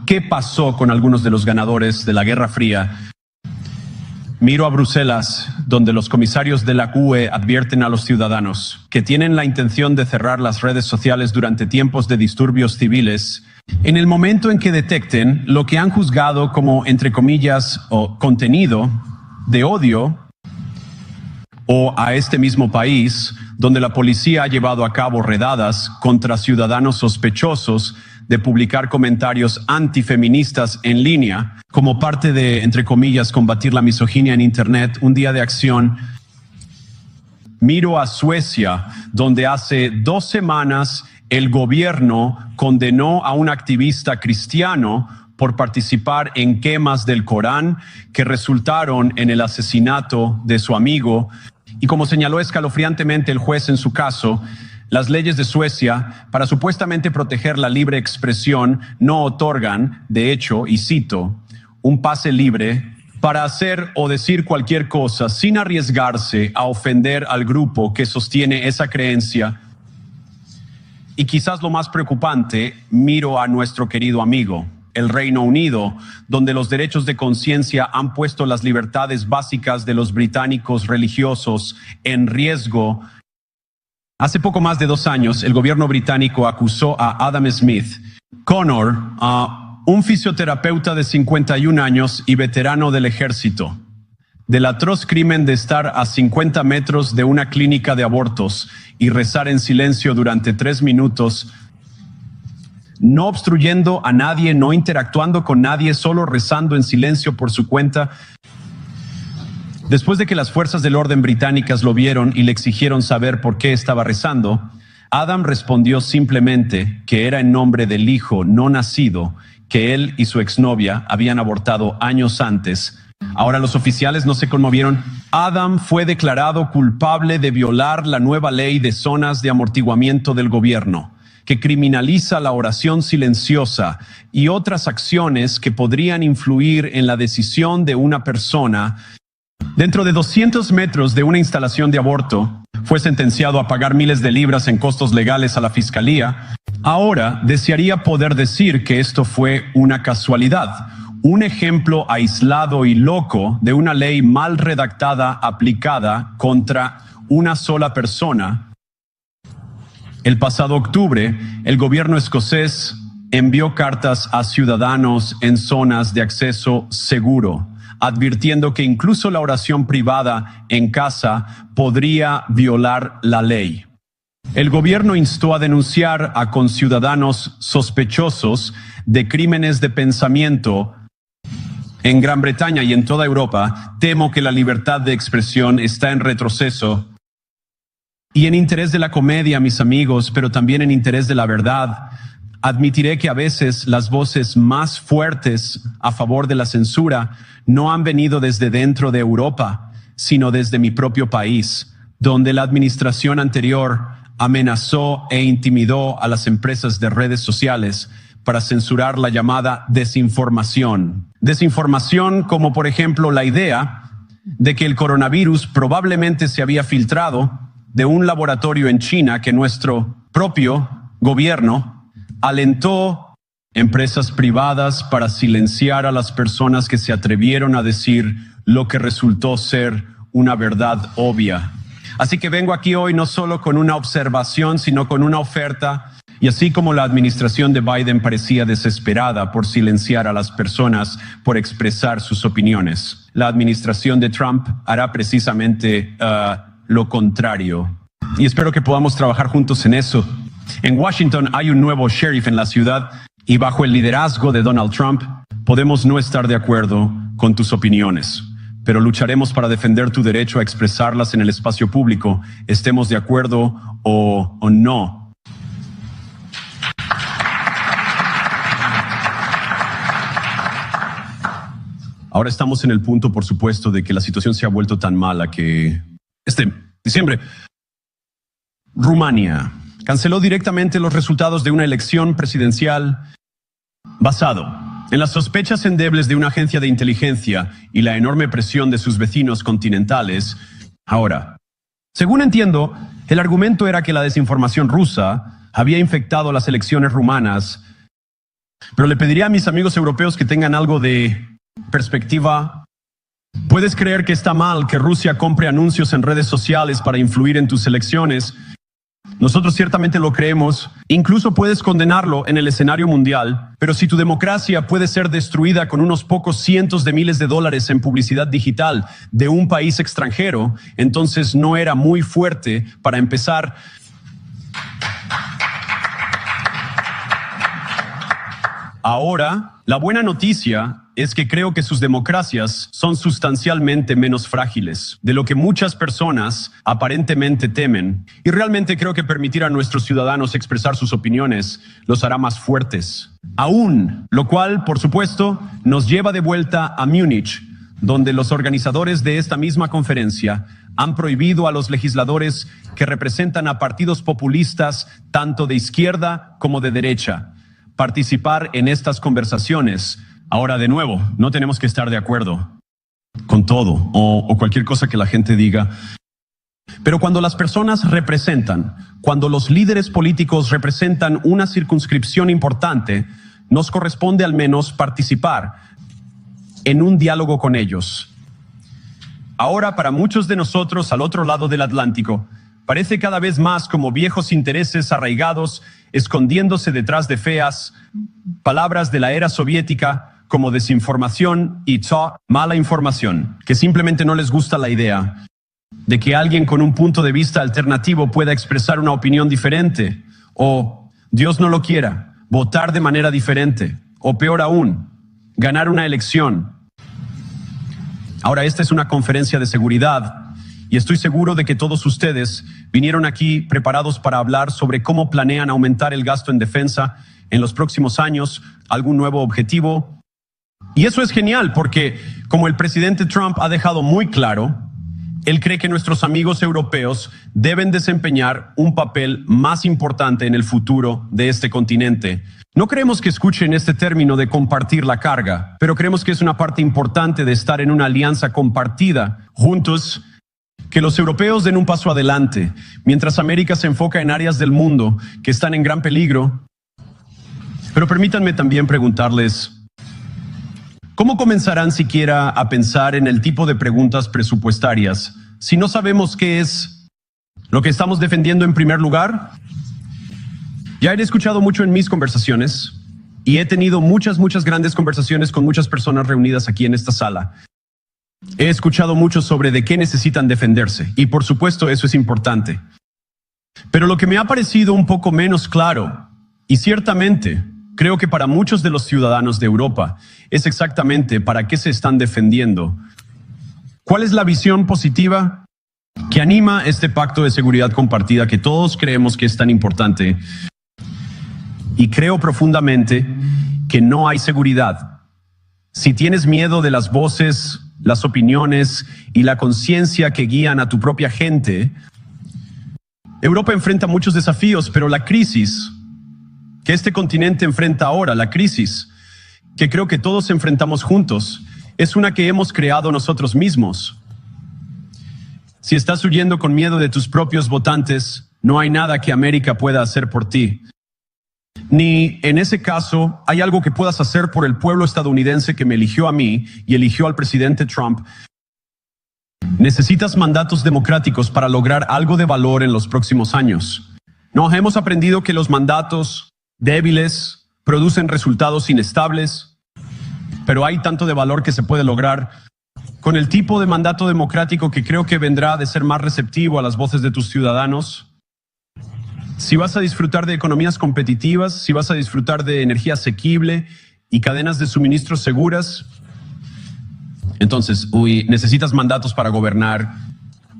qué pasó con algunos de los ganadores de la Guerra Fría, miro a Bruselas, donde los comisarios de la UE advierten a los ciudadanos que tienen la intención de cerrar las redes sociales durante tiempos de disturbios civiles, en el momento en que detecten lo que han juzgado como, entre comillas, o contenido de odio, o a este mismo país, donde la policía ha llevado a cabo redadas contra ciudadanos sospechosos de publicar comentarios antifeministas en línea, como parte de, entre comillas, combatir la misoginia en Internet, un día de acción. Miro a Suecia, donde hace 2 semanas el gobierno condenó a un activista cristiano por participar en quemas del Corán que resultaron en el asesinato de su amigo. Y como señaló escalofriantemente el juez en su caso, las leyes de Suecia, para supuestamente proteger la libre expresión, no otorgan, de hecho, y cito, un pase libre para hacer o decir cualquier cosa sin arriesgarse a ofender al grupo que sostiene esa creencia. Y quizás lo más preocupante, miro a nuestro querido amigo, el Reino Unido, donde los derechos de conciencia han puesto las libertades básicas de los británicos religiosos en riesgo. Hace poco más de 2 años, el gobierno británico acusó a Adam Smith, Connor, un fisioterapeuta de 51 años y veterano del ejército, del atroz crimen de estar a 50 metros de una clínica de abortos y rezar en silencio durante 3 minutos, no obstruyendo a nadie, no interactuando con nadie, solo rezando en silencio por su cuenta. Después de que las fuerzas del orden británicas lo vieron y le exigieron saber por qué estaba rezando, Adam respondió simplemente que era en nombre del hijo no nacido que él y su exnovia habían abortado años antes. Ahora los oficiales no se conmovieron. Adam fue declarado culpable de violar la nueva ley de zonas de amortiguamiento del gobierno, que criminaliza la oración silenciosa y otras acciones que podrían influir en la decisión de una persona. Dentro de 200 metros de una instalación de aborto, fue sentenciado a pagar miles de libras en costos legales a la fiscalía. Ahora desearía poder decir que esto fue una casualidad, un ejemplo aislado y loco de una ley mal redactada aplicada contra una sola persona. El pasado octubre, el gobierno escocés envió cartas a ciudadanos en zonas de acceso seguro, advirtiendo que incluso la oración privada en casa podría violar la ley. El gobierno instó a denunciar a conciudadanos sospechosos de crímenes de pensamiento. En Gran Bretaña y en toda Europa, temo que la libertad de expresión está en retroceso. Y en interés de la comedia, mis amigos, pero también en interés de la verdad, admitiré que a veces las voces más fuertes a favor de la censura no han venido desde dentro de Europa, sino desde mi propio país, donde la administración anterior amenazó e intimidó a las empresas de redes sociales para censurar la llamada desinformación. Desinformación como, por ejemplo, la idea de que el coronavirus probablemente se había filtrado de un laboratorio en China que nuestro propio gobierno alentó empresas privadas para silenciar a las personas que se atrevieron a decir lo que resultó ser una verdad obvia. Así que vengo aquí hoy no solo con una observación, sino con una oferta. Y así como la administración de Biden parecía desesperada por silenciar a las personas por expresar sus opiniones, la administración de Trump hará precisamente lo contrario. Y espero que podamos trabajar juntos en eso. En Washington hay un nuevo sheriff en la ciudad y bajo el liderazgo de Donald Trump podemos no estar de acuerdo con tus opiniones, pero lucharemos para defender tu derecho a expresarlas en el espacio público, estemos de acuerdo o no. Ahora estamos en el punto, por supuesto, de que la situación se ha vuelto tan mala que diciembre, Rumania canceló directamente los resultados de una elección presidencial basado en las sospechas endebles de una agencia de inteligencia y la enorme presión de sus vecinos continentales. Ahora, según entiendo, el argumento era que la desinformación rusa había infectado las elecciones rumanas Pero le pediría a mis amigos europeos que tengan algo de perspectiva. ¿Puedes creer que está mal que Rusia compre anuncios en redes sociales para influir en tus elecciones? Nosotros ciertamente lo creemos. Incluso puedes condenarlo en el escenario mundial, pero si tu democracia puede ser destruida con unos pocos cientos de miles de dólares en publicidad digital de un país extranjero, entonces no era muy fuerte para empezar. Ahora, la buena noticia es que creo que sus democracias son sustancialmente menos frágiles de lo que muchas personas aparentemente temen, y realmente creo que permitir a nuestros ciudadanos expresar sus opiniones los hará más fuertes. Aún, lo cual, por supuesto, nos lleva de vuelta a Múnich, donde los organizadores de esta misma conferencia han prohibido a los legisladores que representan a partidos populistas tanto de izquierda como de derecha participar en estas conversaciones. Ahora, de nuevo, no tenemos que estar de acuerdo con todo o cualquier cosa que la gente diga. Pero cuando las personas representan, cuando los líderes políticos representan una circunscripción importante, nos corresponde al menos participar en un diálogo con ellos. Ahora, para muchos de nosotros al otro lado del Atlántico, parece cada vez más como viejos intereses arraigados escondiéndose detrás de feas palabras de la era soviética como desinformación y mala información, que simplemente no les gusta la idea de que alguien con un punto de vista alternativo pueda expresar una opinión diferente, o, Dios no lo quiera, votar de manera diferente, o peor aún, ganar una elección. Ahora, esta es una conferencia de seguridad, y estoy seguro de que todos ustedes vinieron aquí preparados para hablar sobre cómo planean aumentar el gasto en defensa en los próximos años, algún nuevo objetivo. Y eso es genial porque, como el presidente Trump ha dejado muy claro, él cree que nuestros amigos europeos deben desempeñar un papel más importante en el futuro de este continente. No creemos que escuchen este término de compartir la carga, pero creemos que es una parte importante de estar en una alianza compartida, juntos. Que los europeos den un paso adelante, mientras América se enfoca en áreas del mundo que están en gran peligro. Pero permítanme también preguntarles, ¿cómo comenzarán siquiera a pensar en el tipo de preguntas presupuestarias si no sabemos qué es lo que estamos defendiendo en primer lugar? Ya he escuchado mucho en mis conversaciones y he tenido muchas grandes conversaciones con muchas personas reunidas aquí en esta sala. He escuchado mucho sobre de qué necesitan defenderse, y por supuesto eso es importante. Pero lo que me ha parecido un poco menos claro, y ciertamente creo que para muchos de los ciudadanos de Europa, es exactamente para qué se están defendiendo. ¿Cuál es la visión positiva que anima este pacto de seguridad compartida que todos creemos que es tan importante? Y creo profundamente que no hay seguridad si tienes miedo de las voces, las opiniones y la conciencia que guían a tu propia gente. Europa enfrenta muchos desafíos, pero la crisis que este continente enfrenta ahora, la crisis que creo que todos enfrentamos juntos, es una que hemos creado nosotros mismos. Si estás huyendo con miedo de tus propios votantes, no hay nada que América pueda hacer por ti. Ni en ese caso hay algo que puedas hacer por el pueblo estadounidense que me eligió a mí y eligió al presidente Trump. Necesitas mandatos democráticos para lograr algo de valor en los próximos años. Nos hemos aprendido que los mandatos débiles producen resultados inestables, pero hay tanto de valor que se puede lograr con el tipo de mandato democrático que creo que vendrá de ser más receptivo a las voces de tus ciudadanos. Si vas a disfrutar de economías competitivas, si vas a disfrutar de energía asequible y cadenas de suministros seguras, entonces, necesitas mandatos para gobernar,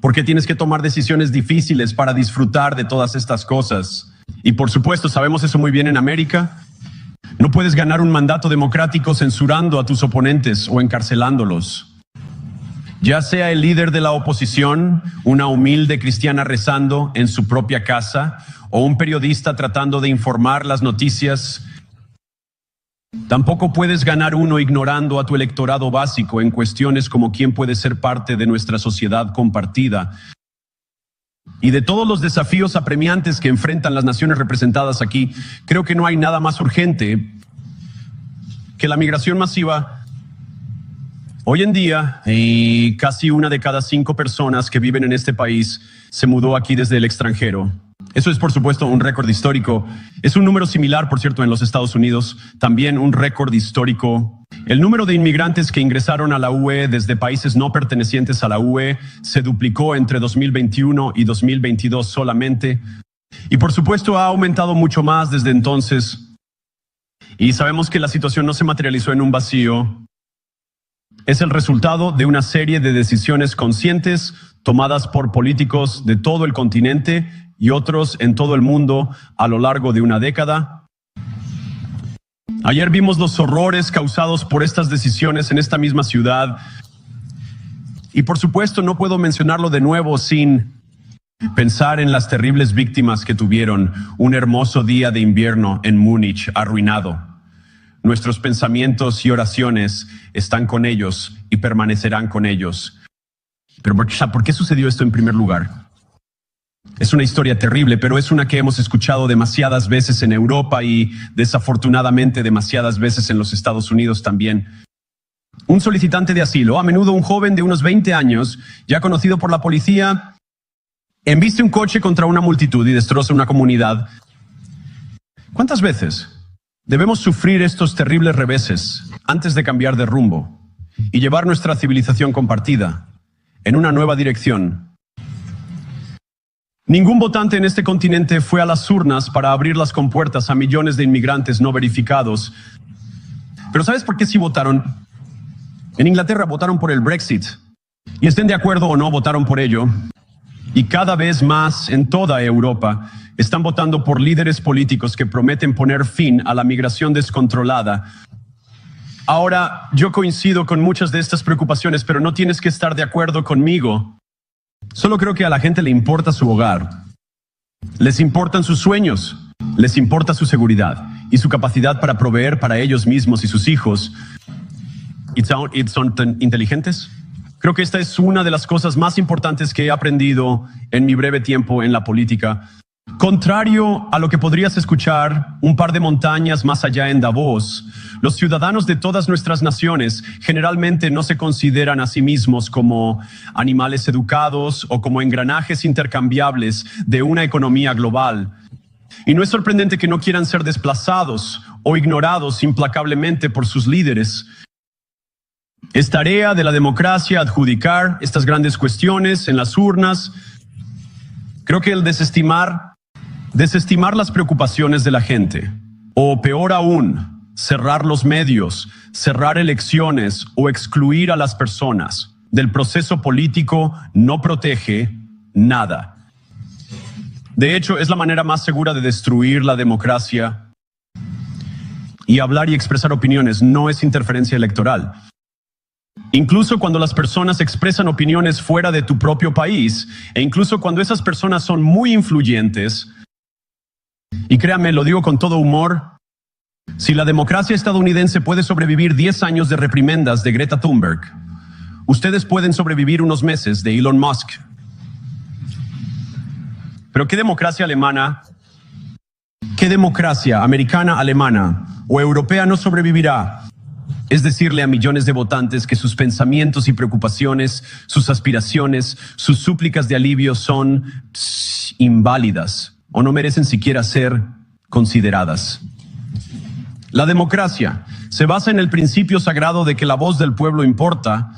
porque tienes que tomar decisiones difíciles para disfrutar de todas estas cosas. Y por supuesto, sabemos eso muy bien en América. No puedes ganar un mandato democrático censurando a tus oponentes o encarcelándolos. Ya sea el líder de la oposición, una humilde cristiana rezando en su propia casa, o un periodista tratando de informar las noticias. Tampoco puedes ganar uno ignorando a tu electorado básico en cuestiones como quién puede ser parte de nuestra sociedad compartida. Y de todos los desafíos apremiantes que enfrentan las naciones representadas aquí, creo que no hay nada más urgente que la migración masiva, hoy en día, casi 1 de cada 5 personas que viven en este país se mudó aquí desde el extranjero. Eso es, por supuesto, un récord histórico. Es un número similar, por cierto, en los Estados Unidos. También un récord histórico. El número de inmigrantes que ingresaron a la UE desde países no pertenecientes a la UE se duplicó entre 2021 y 2022 solamente. Y, por supuesto, ha aumentado mucho más desde entonces. Y sabemos que la situación no se materializó en un vacío. Es el resultado de una serie de decisiones conscientes tomadas por políticos de todo el continente y otros en todo el mundo a lo largo de una década. Ayer vimos los horrores causados por estas decisiones en esta misma ciudad. Y por supuesto no puedo mencionarlo de nuevo sin pensar en las terribles víctimas que tuvieron un hermoso día de invierno en Múnich arruinado. Nuestros pensamientos y oraciones están con ellos y permanecerán con ellos. Pero ¿por qué sucedió esto en primer lugar? Es una historia terrible, pero es una que hemos escuchado demasiadas veces en Europa y desafortunadamente demasiadas veces en los Estados Unidos también. Un solicitante de asilo, a menudo un joven de unos 20 años, ya conocido por la policía, embiste un coche contra una multitud y destroza una comunidad. ¿Cuántas veces debemos sufrir estos terribles reveses antes de cambiar de rumbo y llevar nuestra civilización compartida en una nueva dirección? Ningún votante en este continente fue a las urnas para abrir las compuertas a millones de inmigrantes no verificados. Pero ¿sabes por qué sí votaron? En Inglaterra votaron por el Brexit. Y estén de acuerdo o no, votaron por ello. Y cada vez más en toda Europa están votando por líderes políticos que prometen poner fin a la migración descontrolada. Ahora, yo coincido con muchas de estas preocupaciones, pero no tienes que estar de acuerdo conmigo. Solo creo que a la gente le importa su hogar, les importan sus sueños, les importa su seguridad y su capacidad para proveer para ellos mismos y sus hijos. ¿Y son tan inteligentes? Creo que esta es una de las cosas más importantes que he aprendido en mi breve tiempo en la política. Contrario a lo que podrías escuchar un par de montañas más allá en Davos, los ciudadanos de todas nuestras naciones generalmente no se consideran a sí mismos como animales educados o como engranajes intercambiables de una economía global. Y no es sorprendente que no quieran ser desplazados o ignorados implacablemente por sus líderes. Es tarea de la democracia adjudicar estas grandes cuestiones en las urnas. Creo que el desestimar las preocupaciones de la gente, o peor aún, cerrar los medios, cerrar elecciones o excluir a las personas del proceso político no protege nada. De hecho, es la manera más segura de destruir la democracia. Y hablar y expresar opiniones no es interferencia electoral. Incluso cuando las personas expresan opiniones fuera de tu propio país, e incluso cuando esas personas son muy influyentes, y créanme, lo digo con todo humor, si la democracia estadounidense puede sobrevivir 10 años de reprimendas de Greta Thunberg, ustedes pueden sobrevivir unos meses de Elon Musk. Pero ¿qué democracia alemana, qué democracia americana, alemana o europea no sobrevivirá? Es decirle a millones de votantes que sus pensamientos y preocupaciones, sus aspiraciones, sus súplicas de alivio son inválidas o no merecen siquiera ser consideradas. La democracia se basa en el principio sagrado de que la voz del pueblo importa.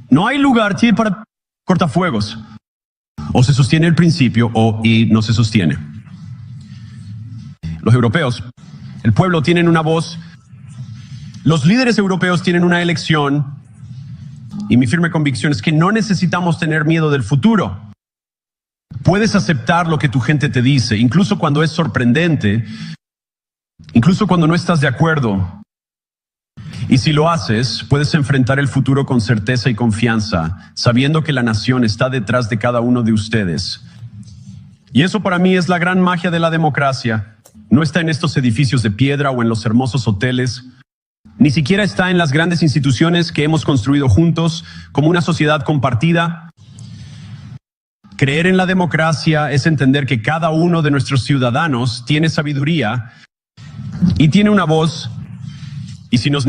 No hay lugar para cortafuegos. O se sostiene el principio y no se sostiene. Los europeos, el pueblo, tienen una voz. Los líderes europeos tienen una elección. Y mi firme convicción es que no necesitamos tener miedo del futuro. Puedes aceptar lo que tu gente te dice, incluso cuando es sorprendente, incluso cuando no estás de acuerdo. Y si lo haces, puedes enfrentar el futuro con certeza y confianza, sabiendo que la nación está detrás de cada uno de ustedes. Y eso para mí es la gran magia de la democracia. No está en estos edificios de piedra o en los hermosos hoteles. Ni siquiera está en las grandes instituciones que hemos construido juntos como una sociedad compartida. Creer en la democracia es entender que cada uno de nuestros ciudadanos tiene sabiduría y tiene una voz Y si nos